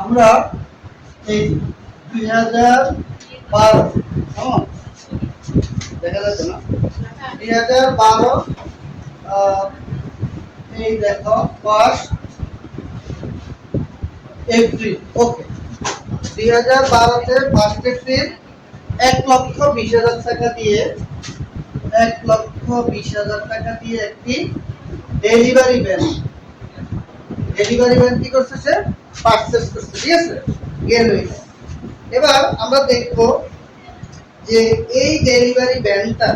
আমরা এই 2012 কেমন দেখা যাচ্ছে না 2012 এই দেখো 1 এপ্রিল ওকে 2012 তে 1 এপ্রিল 1,20,000 টাকা দিয়ে 1,20,000 টাকা দিয়ে একটি ডেলিভারি ভ্যান কি করছে সে পারচেজ করছে ঠিক আছে গেলই এবার আমরা দেখব যে এই ডেলিভারি ভ্যানটা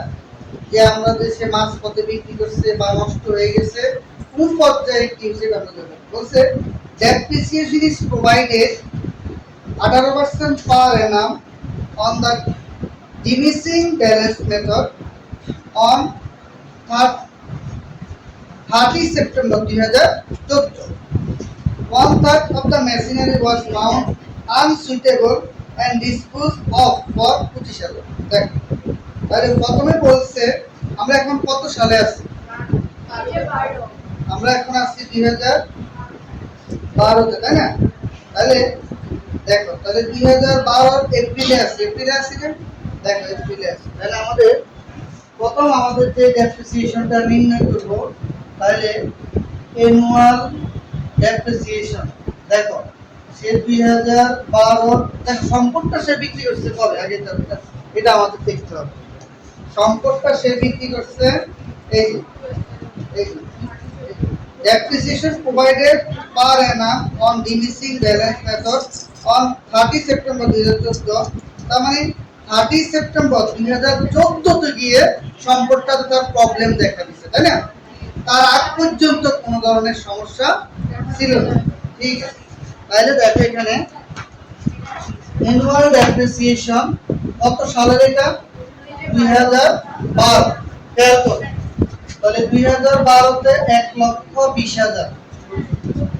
যে আমরা দেশে মাছ পথে বিক্রি করছে বা নষ্ট হয়ে গেছে কোন পর্যায়ে কি হয়েছে আমরা দেখব বলছে depreciation is provided 18% per annum on the diminishing balance method on 30 September 2014. 1/3 of the machinery was found unsuitable and disposed of for 25 সালে তাহলে প্রথমে বলছে আমরা এখন কত সালে আছি আমরা এখন আছি 2012 তে তাই না তাহলে দেখো তাহলে 2012 এপ্রিলে আছে না দেখো এপ্রিলে আছে তাহলে আমাদের প্রথম আমাদের যে ডেপ্রিসিয়েশনটা নির্ণয় করব তাহলে অ্যানুয়াল ডেপ্রিসিয়েশন দেখো সে 2012 দেখো সম্পদটা সে বিক্রি করছে কবে আগে এটা আমাদের দেখতে হবে সম্পদটা সে বিক্রি করছে এই depreciation provided per annum on diminishing balance method on 30 September 2014 তার মানে 30 সেপ্টেম্বর 2014 তে গিয়ে সম্পদটা তার প্রবলেম দেখা দিয়েছে তাই না তার আগ পর্যন্ত কোনো ধরনের সমস্যা ছিল না ঠিক আছে তাহলে দেখো এখানে অ্যানুয়াল ডেপ্রিসিয়েশন কত সালের এটা 2012 খেয়াল করো তাহলে 2012 তে 1,20,000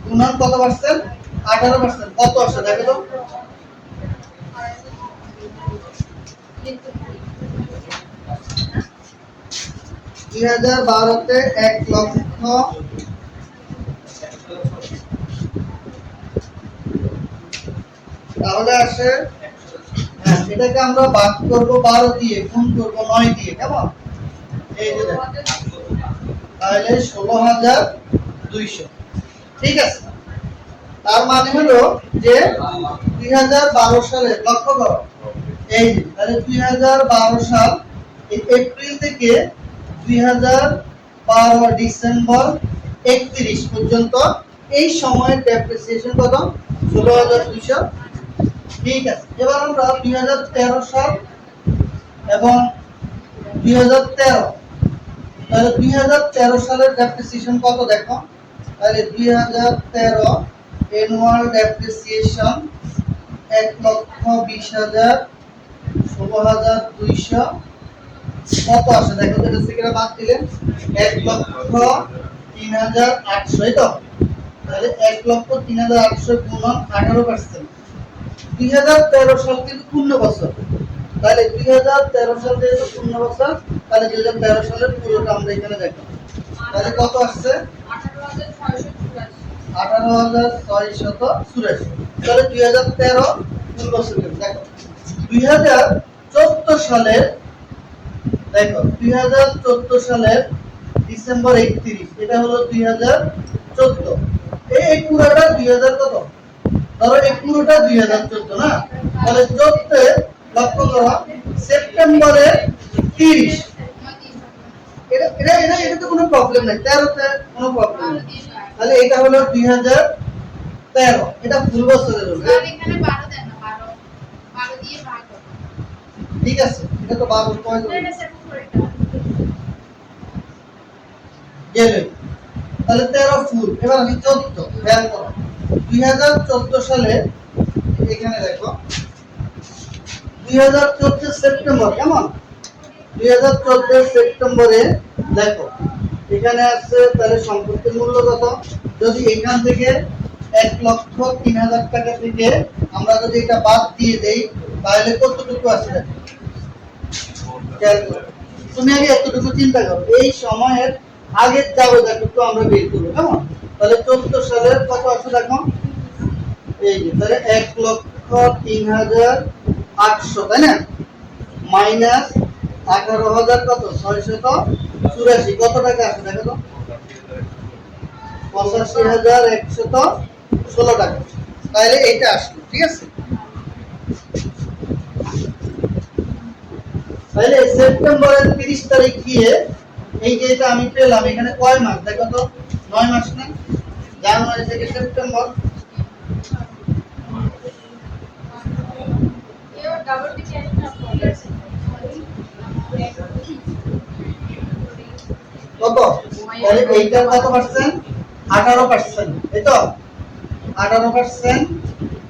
গুণন কত পার্সেন্ট 18% কত আসে দেখো তো 2012 তে 1 লক্ষ তাহলে আসে এটাকে আমরা ভাগ করব 12 দিয়ে গুণ করব 9 দিয়ে কেমন এই যে তাহলে 16,200 ঠিক আছে তার মানে হলো যে 2012 সালে লক্ষ্য করো এই যে তাহলে 2012 সাল এপ্রিল থেকে 2012 ডিসেম্বর 31 পর্যন্ত এই সময়ের ডেপ্রিসিয়েশন কত 16,200 ঠিক আছে এবার আমরা 2013 সাল এবং 2013 তাহলে 2013 সালের ডেপ্রিসিয়েশন কত দেখো তাহলে 2013 অ্যানুয়াল ডেপ্রিসিয়েশন 1,20,000 16,200 কত আসে দেখো তো থেকে বাদ দিলে 1,03,800 তো তাহলে 1,03,800 গুণন 18% 2013 সাল কিন্তু পূর্ণ বছর তাহলে 2013 সাল যেহেতু পূর্ণ বছর তাহলে 2013 সালের পুরোটা আমরা এখানে দেখো তাহলে কত আসছে 18,684 তাহলে 2013 পূর্ণ বছর দেখো 2014 সালের দেখো 2014 সালের ডিসেম্বর 31 এটা হলো 2014 এই পুরোটা 2000 কত ধরো এই পুরোটা 2014 না তাহলে 14 লক্ষ্য করো সেপ্টেম্বরে 30 এটা তো কোনো প্রবলেম নাই 13 তে কোনো প্রবলেম নেই তাহলে এটা হলো 2013 এটা ফুল বছরের হলো স্যার এখানে 12 দেন না 12 দিয়ে ভাগ করো ঠিক আছে এটা তো 12 পয়েন্ট এটা সেট করে দাও গেলে তাহলে 13 ফুল এবার আমি 14 খেয়াল করো 2014 সালে এখানে দেখো 2014 সেপ্টেম্বর কেমন 2014 সেপ্টেম্বরে দেখো এখানে আছে তাহলে সম্পত্তির মূল্য কত যদি এখান থেকে 1,03,000 টাকা থেকে আমরা যদি এটা বাদ দিয়ে দেই তাহলে কতটুকু আসবে তুমি আগে এতটুকু চিন্তা করো এই সময়ের আগের যাবো দেখো আমরা বের করবো কেমন তাহলে 14 সালের কত আসে দেখো এই যে তাহলে 1,03,800 তাই না, মাইনাস 18,000 কত 684 কত টাকা আসে দেখো তো, 85,116 টাকা। তাহলে এইটা আসলো, ঠিক আছে। তাহলে সেপ্টেম্বরের 30 তারিখ গিয়ে এই যে এটা আমি পেলাম, এখানে কয় মাস দেখো তো, 9 মাস না, জানুয়ারি থেকে সেপ্টেম্বর। এও ডাবল টিকেট না পড়ে কত, তাহলে এইটার কত পার্সেন্ট, 18%, এই তো 18%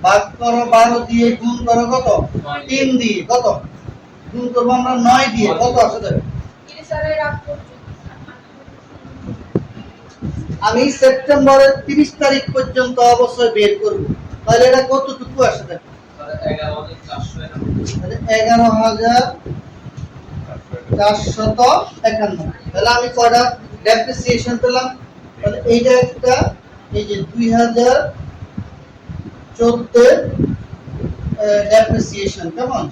ভাগ করো 12 দিয়ে, গুণ করো কত 3 দিয়ে, কত গুণ করবো আমরা 9 দিয়ে, কত আসে দেখো। আমি সেপ্টেম্বরের 30 তারিখ পর্যন্ত অবশ্যই বের করব, তাহলে এটা কতটুকু আসে দেখো, 11,451। তাহলে আমি কয়টা ডেপ্রিসিয়েশন পেলাম, তাহলে এইটা একটা, এই যে 2014 ডেপ্রিসিয়েশন, কেমন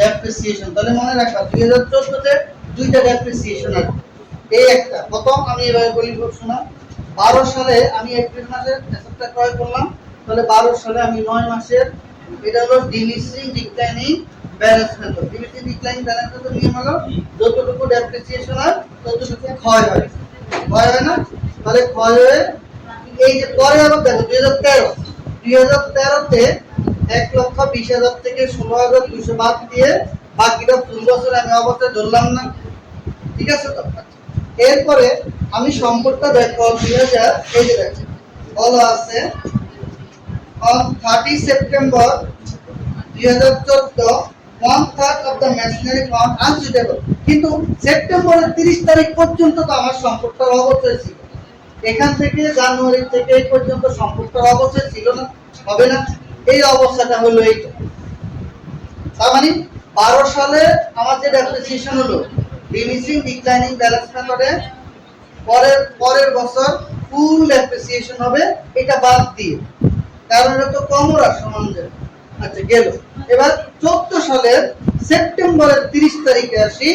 ডেপ্রিসিয়েশন, তাহলে মনে রাখবা 2014 তে দুইটা ডেপ্রিসিয়েশন আছে। এই একটা প্রথম আমি এভাবে বলি শোনা, 12 সালে আমি এপ্রিল মাসের অ্যাসেটটা ক্রয় করলাম, তাহলে 12 সালে আমি 9 মাসের, এটা হলো diminishing declining balance method. Diminishing declining balance method নিয়ম হলো যতটুকু ডেপ্রিসিয়েশন হয় ততটুকু ক্ষয় হয়, ক্ষয় হয় না, তাহলে ক্ষয় হয়ে এই যে পরে আবার দেখো 2013 তে 1,20,000 থেকে 16,200 বাদ দিয়ে বাকিটা ফুল বছর আমি অবশ্যই ধরলাম না, ঠিক আছে তো। এরপরে আমি সম্পদটা দেখো 2000, এই যে দেখো বলা আছে on 30 September 2014 1/3 of the machinery found unsuitable, কিন্তু সেপ্টেম্বরের 30 তারিখ পর্যন্ত তো আমার সম্পদটার অবচয় ছিল, এখান থেকে জানুয়ারি থেকে এই পর্যন্ত সম্পদটার অবচয় ছিল না, হবে না, এই অবস্থাটা হলো এইটা। তার মানে 12 সালে আমার যে ডেপ্রিসিয়েশন হলো ডিমিনিশিং ডিক্লাইনিং ব্যালেন্স মেথডে, পরের বছর ফুল ডেপ্রিসিয়েশন হবে এটা বাদ দিয়ে, কারণ এটা তো কমরা সমান যাবে। আচ্ছা গেল, এবার 14 সালের সেপ্টেম্বরের 30 তারিখে আসি,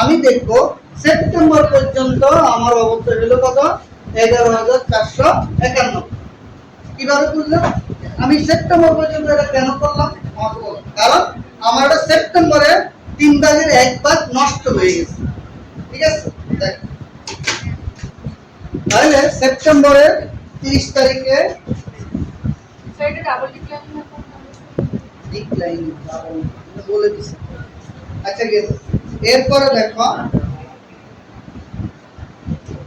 আমি দেখব সেপ্টেম্বর পর্যন্ত আমার অবস্থা হলো কত, 11,451। কিভাবে বুঝলাম আমি সেপ্টেম্বর পর্যন্ত এটা কেন করলাম, কারণ আমার এটা সেপ্টেম্বরে 3 ভাগের 1 ভাগ নষ্ট হয়ে গেছে, ঠিক আছে। দেখ তাহলে সেপ্টেম্বরের 30 তারিখে সেটা ডাবল টিকেট না ডিক্লাইন বলে দিছি। আচ্ছা গেল, এরপরে দেখো,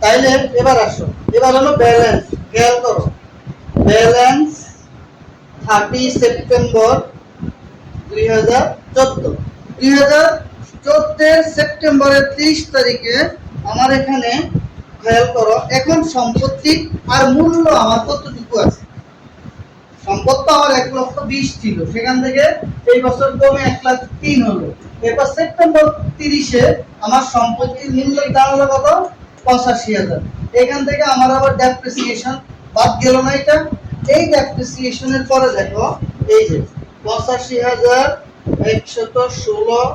তাইলে এবার আসো, এবার হলো ব্যালেন্স, খেয়াল করো ব্যালেন্স 30 সেপ্টেম্বর 2014 সেপ্টেম্বরের 30 তারিখে আমার এখানে খেয়াল করো, এখন সম্পত্তি আর মূল্য আমার কতটুকু আছে, সম্পদ তো আমার 1,20,000 ছিল, সেখান থেকে এই বছর কমে 1,03,000 হলো। এরপর সেপ্টেম্বর 30-এ আমার সম্পত্তির মূল্যের দাম হলো কত 85,000, এখান থেকে আমার আবার ডেপ্রিসিয়েশন বাদ গেল না, এটা এই ডেপ্রিসিয়েশনের পরে দেখো এই যে 85,116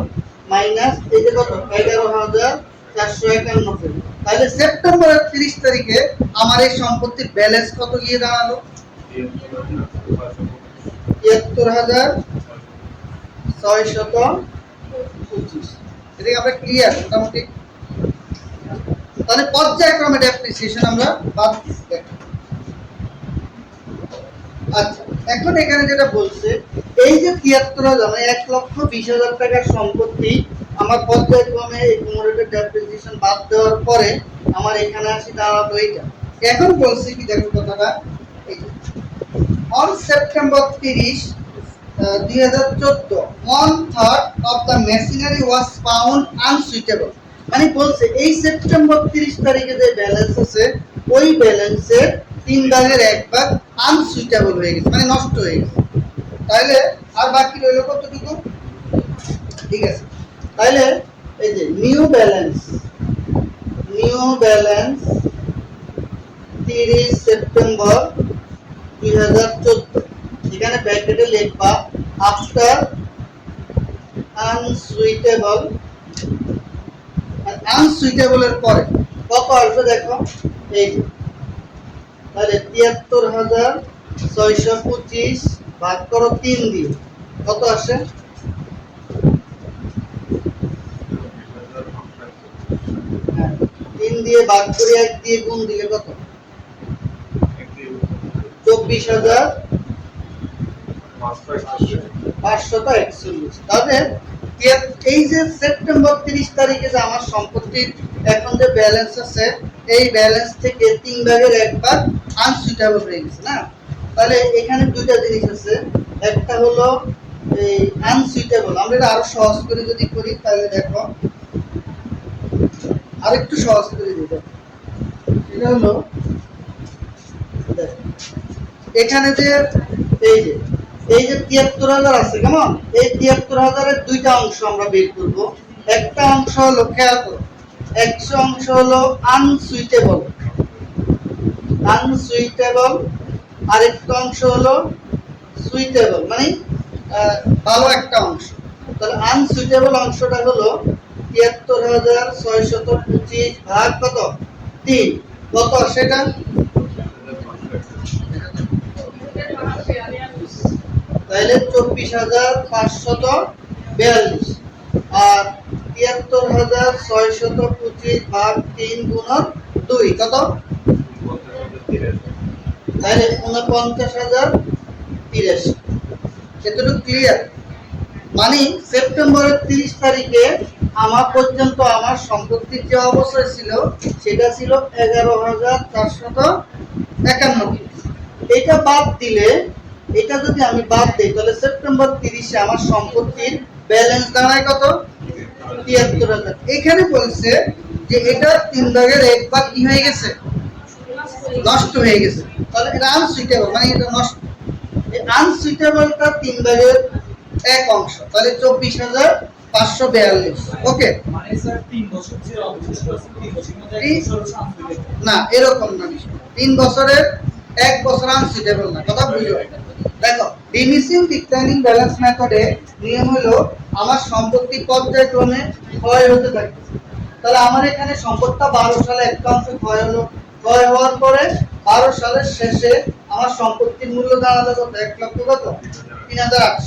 মাইনাস এই যে কত 11,451। তাহলে সেপ্টেম্বরের 30 তারিখে আমার এই সম্পত্তির ব্যালেন্স কত গিয়ে দাঁড়ালো, 73,625। এটা আমরা ক্লিয়ার মোটামুটি। তাহলে পর্যায়ক্রমে ডেপ্রিসিয়েশন আমরা বাদ দিচ্ছি। আচ্ছা এখন এখানে যেটা বলছে এই যে 73,000 মানে 1,20,000 টাকার সম্পত্তি আমার পর্যায়ক্রমে একুমুলেটেড ডেপ্রিসিয়েশন বাদ দেওয়ার পরে আমার এখানে আসি দাঁড়ালো এইটা। এখন বলছি কি দেখো কথাটা, এই যে on September 30, 2014 1/3 of the machinery was found unsuitable, মানে বলছে এই সেপ্টেম্বর 30 তারিখে যে ব্যালেন্স আছে ওই ব্যালেন্সের 3 ভাগের 1 ভাগ আনসুইটেবল হয়ে গেছে, মানে নষ্ট হয়ে গেছে। তাহলে আর বাকি রইল কতটুকু, ঠিক আছে। তাহলে এই যে নিউ ব্যালেন্স 30 সেপ্টেম্বর 2014, এখানে ব্র্যাকেটে লিখবা আফটার আনসুইটেবল, আর আনসুইটেবলের পরে কত আসবে দেখো, এই যে তাহলে ৭৩,৬২৫ ভাগ করো ৩ দিয়ে কত আসে? হ্যাঁ, ৩ দিয়ে ভাগ করে ১ দিয়ে গুণ দিলে কত? ২৪,৫৪১। তাহলে এই যে সেপ্টেম্বর ৩০ তারিখে যে আমার সম্পত্তির এখন যে ব্যালেন্স আছে, এই ব্যালেন্স থেকে ৩ ভাগের ১ ভাগ আনসুইটেবল হয়ে গেছে না? তাহলে এখানে দুইটা জিনিস আছে, একটা হলো এই আনসুইটেবল। আমরা এটা আরো সহজ করে যদি করি তাহলে দেখো, আরেকটু সহজ করে দিই। এটা হলো দেখো, এখানে যে এই যে ৭৩,০০০ আছে, কেমন? এই ৭৩,০০০ এর দুইটা অংশ আমরা বের করব। একটা অংশ হলো, খেয়াল করো, একটা অংশ হলো আনসুইটেবল, আরেকটা অংশ হলো সুইটেবল, মানে ভালো একটা অংশ। তাহলে আনসুইটেবল অংশটা হলো ৭৩,৬২৫ ভাগ কত? ৩। কত সেটা? তাহলে ২৪,৫৪২ আর ৭৩,৬২৫ ভাগ ৩ গুণন ২ কত? তাহলে ৪৯,০৮৩। এতটুকু ক্লিয়ার? মানে সেপ্টেম্বরের ৩০ তারিখে আমার পর্যন্ত আমার সম্পত্তির যে অবস্থা ছিল সেটা ছিল ১১,৪৫১। এটা বাদ দিলে, এটা যদি আমি বাদ দিই তাহলে সেপ্টেম্বর ৩০-এ আমার সম্পত্তির ব্যালেন্স দাঁড়ায় কত? ৭৩,০০০। এখানে বলছে যে এটা ৩ ভাগের ১ ভাগ কি হয়ে গেছে? নষ্ট হয়ে গেছে। তাহলে এটা আনসুইটেবল, মানে এটা নষ্ট। এই আনসুইটেবলটা ৩ ভাগের ১ অংশ, তাহলে ২৪,৫৪২। ওকে, মানে স্যার 3 বছর যে অবশিষ্ট আছে 3 বছরের মধ্যে 1 বছর আনসুইটেবল না, এরকম না। ৩ বছরের ১ বছর আনসুইটেবল না, কথা বুঝো। দেখো, ডিমিসিং ডিক্লাইনিং ব্যালেন্স মেথডে নিয়ম হলো আমার সম্পত্তি পর্যায়ক্রমে ক্ষয় হতে থাকে। তাহলে আমার এখানে সম্পদটা ১২ সালে একটা অংশ ক্ষয় হলো, ক্ষয় হওয়ার পরে ১২ সালের শেষে আমার সম্পত্তির মূল্য দাঁড়ালো কত? ১,০০,০০০ কত? ৩,৮০০।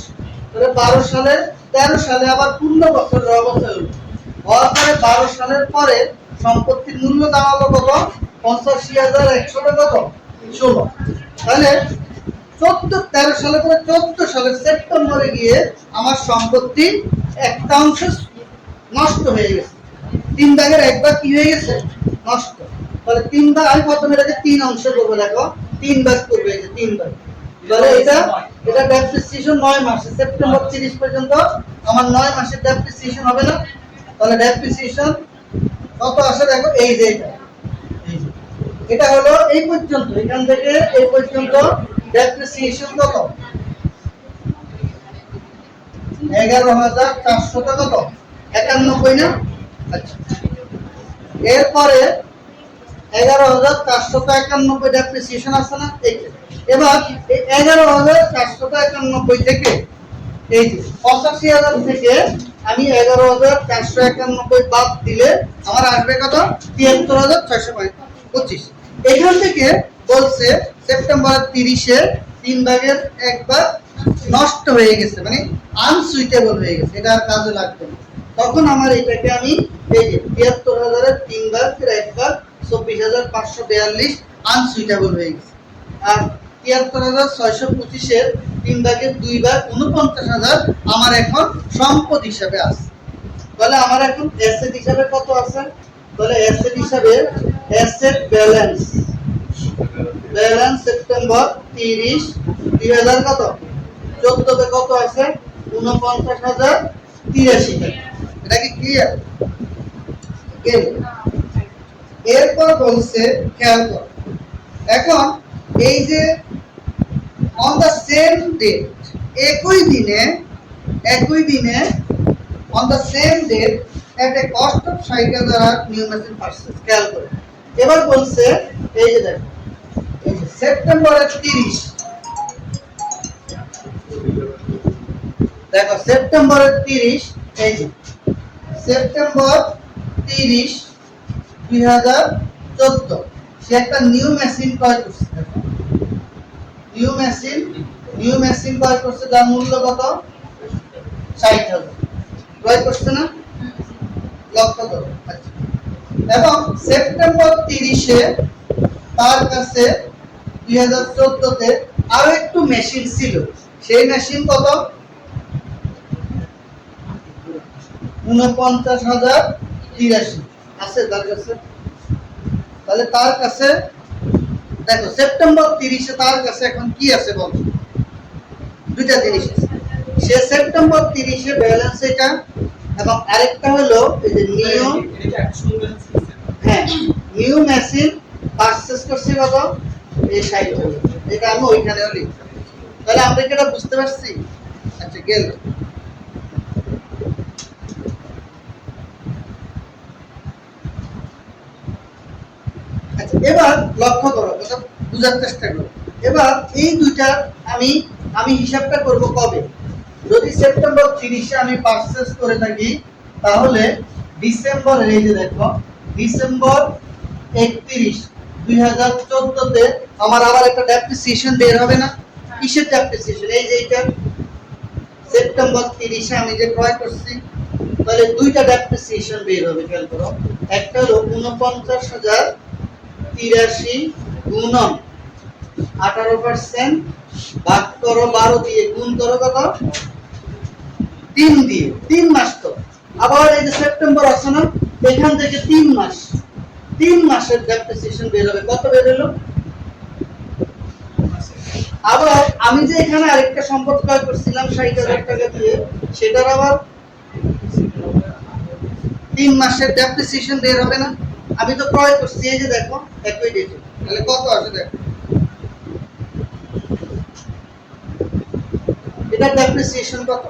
তাহলে ১২ সালে ১৩ সালে আবার পূর্ণ বছরের অবস্থা হলো, হওয়ার পরে ১২ সালের পরে সম্পত্তির মূল্য দাঁড়ালো কত? ৮৫,১০০ কত? ১৬। তাহলে ১৪-১৩ সালে পরে ১৪ সালের সেপ্টেম্বরে গিয়ে আমার সম্পত্তি একটা অংশ নষ্ট হয়ে গেছে। ৩ ভাগের ১ ভাগ কি হয়ে গেছে? নষ্ট। তাহলে ৩ ভাগ, আমি প্রথমে এটাকে ৩ অংশ করবো। দেখো, ৩ ভাগ করবে, এই যে ৩ ভাগ। তাহলে এটা ডেপ্রিসিয়েশন ৯ মাসে, সেপ্টেম্বর ৩০ পর্যন্ত আমার ৯ মাসের ডেপ্রিসিয়েশন হবে না? তাহলে ডেপ্রিসিয়েশন কত আসে দেখো, এই যে এটা হলো এই পর্যন্ত, এখান থেকে এই পর্যন্ত ডেপ্রিসিয়েশন কত? ১১,৪০০ কত? ৯১ না? আচ্ছা, এরপরে ১১,৪৯১ ডেপ্রিসিয়েশন আছে না? এবার এই ১১,৪৯১ থেকে এই যে ৮৫,০০০ থেকে আমি ১১,৪৯১ বাদ দিলে আমার আসবে কত? ৭৩,৬২৫। এখান থেকে বলছে সেপ্টেম্বর ৩০-এ ৩ ভাগের ১ ভাগ নষ্ট হয়ে গেছে, মানে আনসুইটেবল হয়ে গেছে, এটা আর কাজে লাগবে না। তখন আমার এটাকে আমি এই যে ৭৩,০০০-এর ৩ ভাগের ১ ভাগ ২৪,৫৪২ আনসুইটেবল হয়ে গেছে। আর ৭৩,৬২৫-এর ৩ ভাগের ২ ভাগ ৪৯,০০০ আমার এখন সম্পদ হিসাবে আছে। তাহলে আমার এখন অ্যাসেট হিসাবে কত আছে? তাহলে অ্যাসেট হিসাবে অ্যাসেট ব্যালেন্স সেপ্টেম্বর ৩০ ২০০০ কত? ১৪-তে কত আছে? ৪৯,০৮৩ টাকা। এটা কি ক্লিয়ার? এরপর বলছে, খেয়াল কর, এখন এই যে অন দ্য সেম ডেট, একই দিনে on the same date at a cost of ৬০,০০০ নিউ মেশিন পারচেজ। খেয়াল করে এবার বলছে, এই যে দেখো, এই যে সেপ্টেম্বরের ৩০ দেখো সেপ্টেম্বরের 30, এই যে সেপ্টেম্বর 30 2014 সে একটা নিউ মেশিন ক্রয় করছে। নিউ মেশিন ক্রয় করছে, যার মূল্য কত? 60,000 ক্রয় করছে না? লক্ষ্য করো। আচ্ছা, এবং সেপ্টেম্বর 30-এ তার কাছে 2014-তে আরো একটু মেশিন ছিল। সেই মেশিন কত? 49,083 আছে তার কাছে। তাহলে তার কাছে দেখো সেপ্টেম্বর 30-এ তার কাছে এখন কি আছে বল? দুইটা জিনিস আছে। সে সেপ্টেম্বর 30-এ ব্যালেন্স এটা, এবং আরেকটা হলো এই যে নিউ মেশিন পারচেজ করছে কত? এই 60,000। এটা আমি ওইখানেও লিখছি। তাহলে আমরা কি এটা বুঝতে পারছি? আচ্ছা গেল। আচ্ছা এবার লক্ষ্য করো, কথা বুঝার চেষ্টা করো। এবার এই দুইটা আমি হিসাবটা করব কবে? যদি সেপ্টেম্বর 30-এ আমি পারচেজ করে থাকি, তাহলে ডিসেম্বরের এই যে দেখো ডিসেম্বর 31, 2014-তে আমার আবার একটা ডেপ্রিসিয়েশন বের হবে না? কিসের ডেপ্রিসিয়েশন? এই যে এটা সেপ্টেম্বর 30-এ আমি যে ক্রয় করছি, তাহলে দুইটা ডেপ্রিসিয়েশন বের হবে। খেয়াল করো, একটা হলো 49,083 গুণন 18% ভাগ করো 12 দিয়ে, গুণ করো কত? 3 দিয়ে। 3 মাস তো। আবার এই যে সেপ্টেম্বর আছে না, এখান থেকে 3 মাসের ডেপ্রিসিয়েশন বের হবে। কত বের হলো? আবার আমি যে এখানে আরেকটা সম্পদ ক্রয় করছিলাম 60,000 টাকা দিয়ে, সেটার আবার 3 মাসের ডেপ্রিসিয়েশন বের হবে না? আমি তো ক্রয় করছি এই যে দেখো একই ডেটে। তাহলে কত আসে দেখো, এটা ডেপ্রিসিয়েশন কত?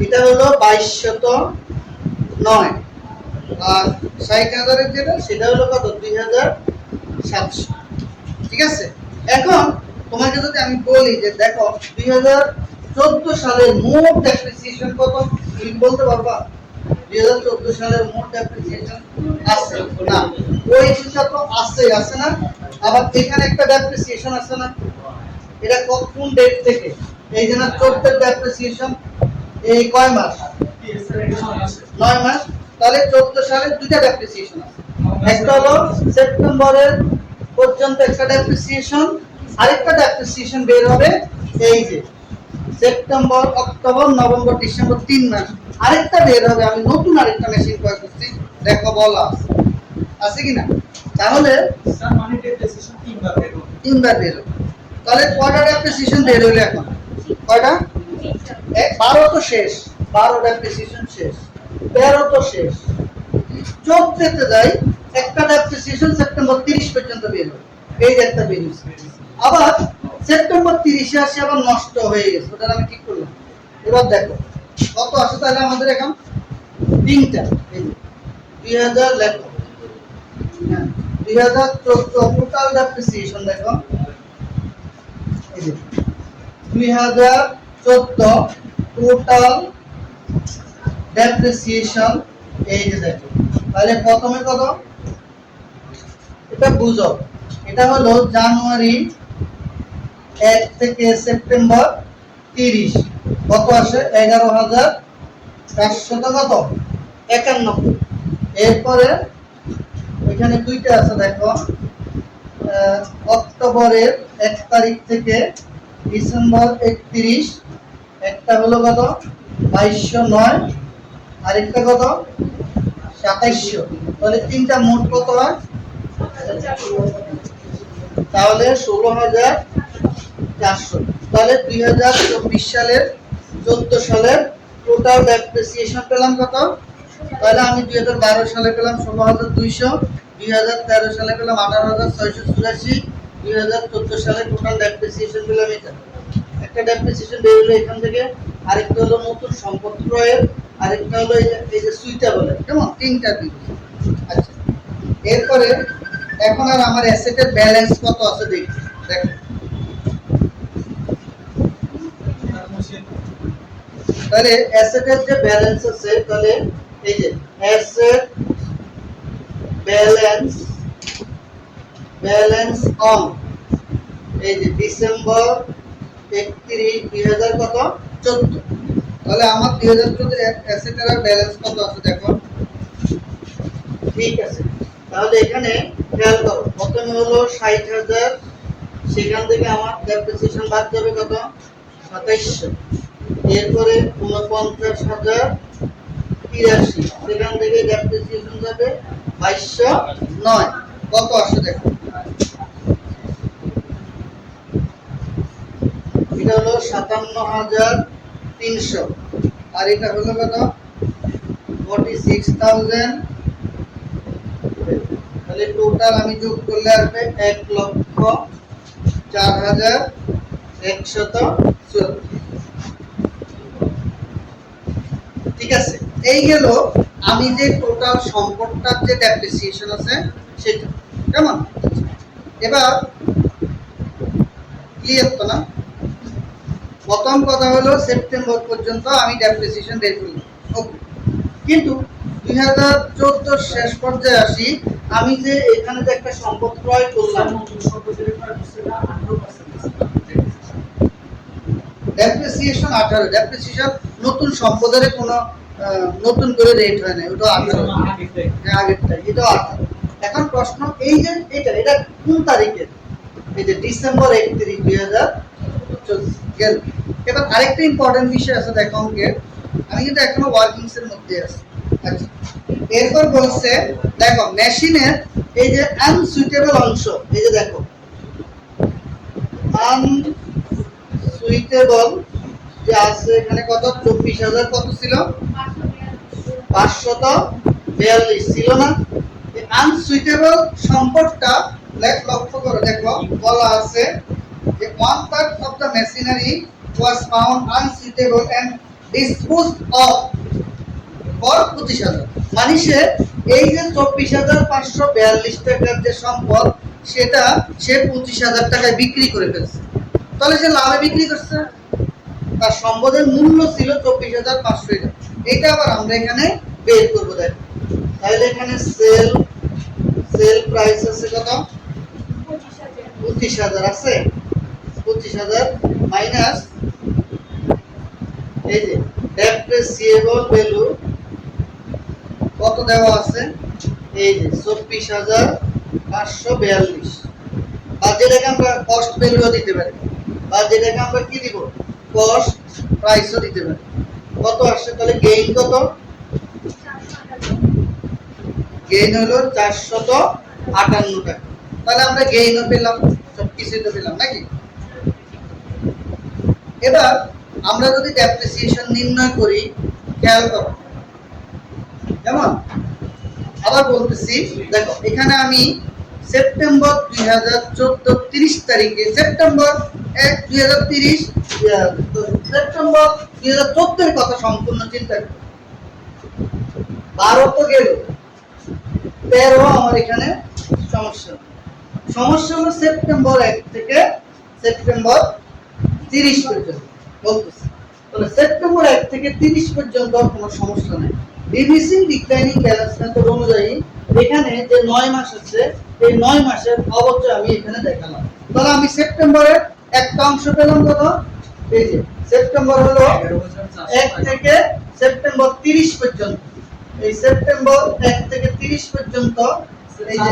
এটা হলো 2209, আর 60,000-এর যেটা সেটা হলো কত? 2,700। ঠিক আছে, এখন তোমাকে যদি আমি বলি যে দেখো 2014 সালের মোট ডেপ্রিসিয়েশন কত, তুমি বলতে পারবা? 2014 সালের মোট ডেপ্রিসিয়েশন আছে না? ওই হিসাব তো আছে না? আবার এখানে একটা ডেপ্রিসিয়েশন আছে না? এটা কোন ডেট থেকে? এই যে না 14 ডেপ্রিসিয়েশন, এই কয় মাস? 9 মাস। তাহলে 14 সালের দুইটা ডেপ্রিসিয়েশন আছে। একটা হলো সেপ্টেম্বরের পর্যন্ত একটা ডেপ্রিসিয়েশন, আরেকটা ডেপ্রিসিয়েশন বের হবে এই যে সেপ্টেম্বর, অক্টোবর, নভেম্বর, ডিসেম্বর 3 মাস। আরেকটা বের হবে, আমি নতুন আরেকটা মেশিন ক্রয় করছি, দেখো বলা আছে কিনা? তাহলে স্যার মানে ডেপ্রিসিয়েশন 3 বার বের হবে। 3 বার বের হবে। তাহলে কয়টা ডেপ্রিসিয়েশন বের হলো এখন? কয়টা? 12 তো শেষ, 12 ডেপ্রিসিয়েশন শেষ, 13 তো শেষ, 14-তে যাই, একটা ডেপ্রিসিয়েশন সেপ্টেম্বর 30 পর্যন্ত বের হবে। এই যে একটা বের হয়েছে। আবার সেপ্টেম্বর 30-এ আসে আবার নষ্ট হয়ে গেছে, ওটা আমি ঠিক করলাম। এবার দেখো কত আছে তাহলে আমাদের এখন? 3টা। এই যে 2000 লেখো, হ্যাঁ 2014 টোটাল ডেপ্রিসিয়েশন দেখো, এই যে 2014 টোটাল ডেপ্রিসিয়েশন, এই যে দেখো। তাহলে প্রথমে কত? এটা বুঝো, এটা হলো জানুয়ারি 1 থেকে সেপ্টেম্বর 30, কত আসে? 11,400 কত? 91। এরপরে এখানে দুইটা আছে দেখো, অক্টোবরের 1 তারিখ থেকে ডিসেম্বর 31, একটা হলো কত? 2209, আরেকটা কত? 2700। তাহলে তিনটা মোট কত হয়? তাহলে 16,400। তাহলে 2024 সালের 14 সালের টোটাল ডেপ্রিসিয়েশন পেলাম কত? তাহলে আমি 2012 সালে পেলাম 16,200, 2013 সালে পেলাম 18,684, 2014 সালে টোটাল ডেপ্রিসিয়েশন পেলাম এটা। একটা ডেপ্রিসিয়েশন বের হলো এখান থেকে, আরেকটা হলো নতুন সম্পদ ক্রয়ের, আরেকটা হলো এই যে সুইটেবল, কেমন? 3টা দিন। আচ্ছা, এরপরে এখন আর আমার অ্যাসেটের ব্যালেন্স কত আছে দেখি। দেখো তাহলে অ্যাসেটের যে ব্যালেন্স আছে, তাহলে এই যে অ্যাসেট ব্যালেন্স অন এই যে ডিসেম্বর 31 কত 14। তাহলে আমার 2014 অ্যাসেটের ব্যালেন্স কত আছে দেখো। ঠিক আছে, তাহলে এখানে খেয়াল করো, প্রথমে হলো 60,000, সেখান থেকে আমার ডেপ্রিসিয়েশন বাদ যাবে কত 2700, এরপরে 49,083, সেখান থেকে ডেপ্রিসিয়েশন যাবে 2209, কত আসে দেখো। এটা হলো 57,300, আর এটা হলো কত 46,000। তাহলে টোটাল আমি যোগ করলে আসবে 1,04,174। ঠিক আছে, এই গেল আমি যে টোটাল সম্পদটার যে ডেপ্রিসিয়েশন আছে সেটা। কেমন? এবার ক্লিয়ার তো না? প্রথম কথা হলো সেপ্টেম্বর পর্যন্ত আমি ডেপ্রিসিয়েশন বের করলাম, ওকে। কিন্তু 2014 শেষ পর্যায়ে আসি, আমি যে এখানে যে একটা সম্পদ ক্রয় করলাম, ডেপ্রিসিয়েশন 18, ডেপ্রিসিয়েশন নতুন সম্পদের কোনো নতুন করে রেট হয় না, ওটা 18, আগেরটাই, এটা 18। এখন প্রশ্ন এই যে এটা কোন তারিখে, এই যে ডিসেম্বর 31, 2014 গেল। এবার আরেকটা ইম্পর্টেন্ট বিষয় আছে দেখো অঙ্কের, আমি কিন্তু এখনো ওয়ার্কিংস এর মধ্যে আছি। আচ্ছা, এরপর বলছে দেখো মেশিনের এই যে আনসুইটেবল অংশ, এই যে দেখো আনসুইটেবল যে আছে এখানে কত 24,000 কত ছিল 542 ছিল না। এই আনসুইটেবল সম্পদটা লক্ষ্য করে দেখো বলা আছে যে 1/3 of the machinery was found unsuitable and disposed of for 25,000। মানে এই যে 24,542 টাকার যে সম্পদ, সেটা সে 25,000 টাকায় বিক্রি করে ফেলছে। তাহলে সে লাভে বিক্রি করছে, তার সম্পদের মূল্য ছিল 24,500 টাকা। এটা আবার আমরা এখানে বের করবো দেখো। তাহলে এখানে সেল প্রাইস আছে কত 25,000 আছে, 25,000 মাইনাস এই যে ডেপ্রিসিয়েবল ভ্যালু কত দেওয়া আছে, এই যে 24,542। আর যেটাকে আমরা কস্ট ভ্যালুও দিতে পারি, বা যেটাকে আমরা কি দিব কস্ট প্রাইসও দিতে পারি। কত আসছে তাহলে গেইন কত, গেইন হলো 458 টাকা। তাহলে আমরা গেইনও পেলাম, সবকিছুই তো পেলাম নাকি। এবার আমরা যদি ডেপ্রিসিয়েশন নির্ণয় করি, খেয়াল করো, কেমন? আবার বলতেছি দেখো, এখানে আমি সেপ্টেম্বর 2014 30 তারিখে, সেপ্টেম্বর 1 2030 সেপ্টেম্বর 2014 এর কথা সম্পূর্ণ চিন্তা করি। 12 তো গেল, 13 আমার এখানে সমস্যা হলো সেপ্টেম্বর 1 থেকে সেপ্টেম্বর 30 পর্যন্ত বলতেছি। তাহলে সেপ্টেম্বর 1 থেকে 30 পর্যন্ত কোনো সমস্যা নেই। ডিভিসিং ডিক্লাইনিং ব্যালেন্স মেথড অনুযায়ী এখানে যে 9 মাস আছে, এই 9 মাসের অবচয় আমি এখানে দেখালাম। তাহলে আমি সেপ্টেম্বরের একটা অংশ পেলাম কত, এই যে সেপ্টেম্বর হলো 1 থেকে সেপ্টেম্বর 30 পর্যন্ত, এই সেপ্টেম্বর 1 থেকে 30 পর্যন্ত, এই যে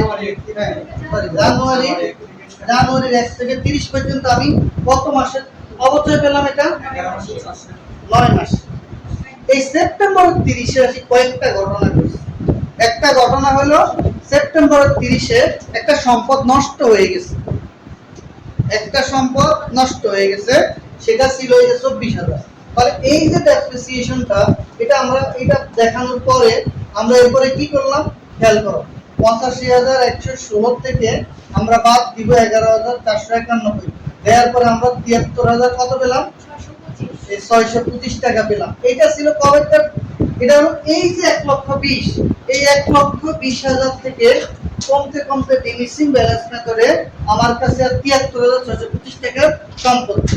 জানুয়ারির 1 থেকে 30 পর্যন্ত আমি কত মাসের অবচয় পেলাম, এটা 9 মাস। এই সেপ্টেম্বর 30-এ আসি কয়েকটা ঘটনা ঘটছে। একটা ঘটনা হলো সেপ্টেম্বর 30-এ একটা সম্পদ নষ্ট হয়ে গেছে, সেটা ছিল এই 24,000। তাহলে এই যে ডেপ্রিসিয়েশনটা, এটা আমরা এটা দেখানোর পরে আমরা এরপরে কি করলাম খেয়াল করো, 85,116 থেকে আমরা বাদ দিব 11,491, দেওয়ার পরে আমরা 73,000 কত পেলাম, 625 টাকা পেলাম। এটা ছিল কবেরটা, এটা হলো এই যে 1,20,000, এই 1,20,000 থেকে কমতে কমতে ডিমিসিং ব্যালেন্স মেথডে আমার কাছে আর ৭৩,৬২৫ টাকার সম্পত্তি।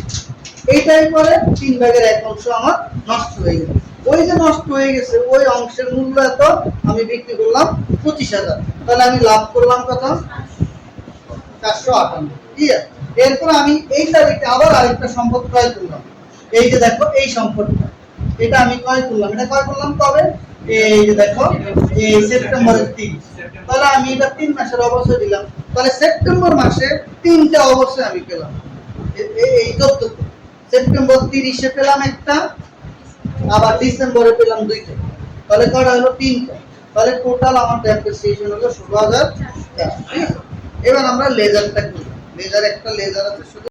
এইটাই পরে 3/1 অংশ আমার নষ্ট হয়ে গেল। ওই যে নষ্ট হয়ে গেছে ওই অংশের মূল্য এত, আমি বিক্রি করলাম 25,000, তাহলে আমি লাভ করলাম কত? 458। ঠিক আছে, এরপর আমি এই তারিখে আবার আরেকটা সম্পদ ক্রয় করলাম। এই যে দেখো এই সম্পদটা, এটা আমি ক্রয় করলাম। এটা ক্রয় করলাম কবে? এই যে দেখো এই সেপ্টেম্বরের 3। তাহলে আমি এটা 3 মাসের অবশ্যই দিলাম। তাহলে সেপ্টেম্বর মাসে 3টা অবশ্যই আমি পেলাম। এই তথ্য সেপ্টেম্বর 30-এ পেলাম একটা, আবার ডিসেম্বরে পেলাম 2টা। তাহলে কয়টা হলো? 3টা। তাহলে টোটাল আমার ডেপ্রিসিয়েশন হলো 16,000। এবার আমরা লেজারটা করি। লেজার একটা লেজার আছে শুধু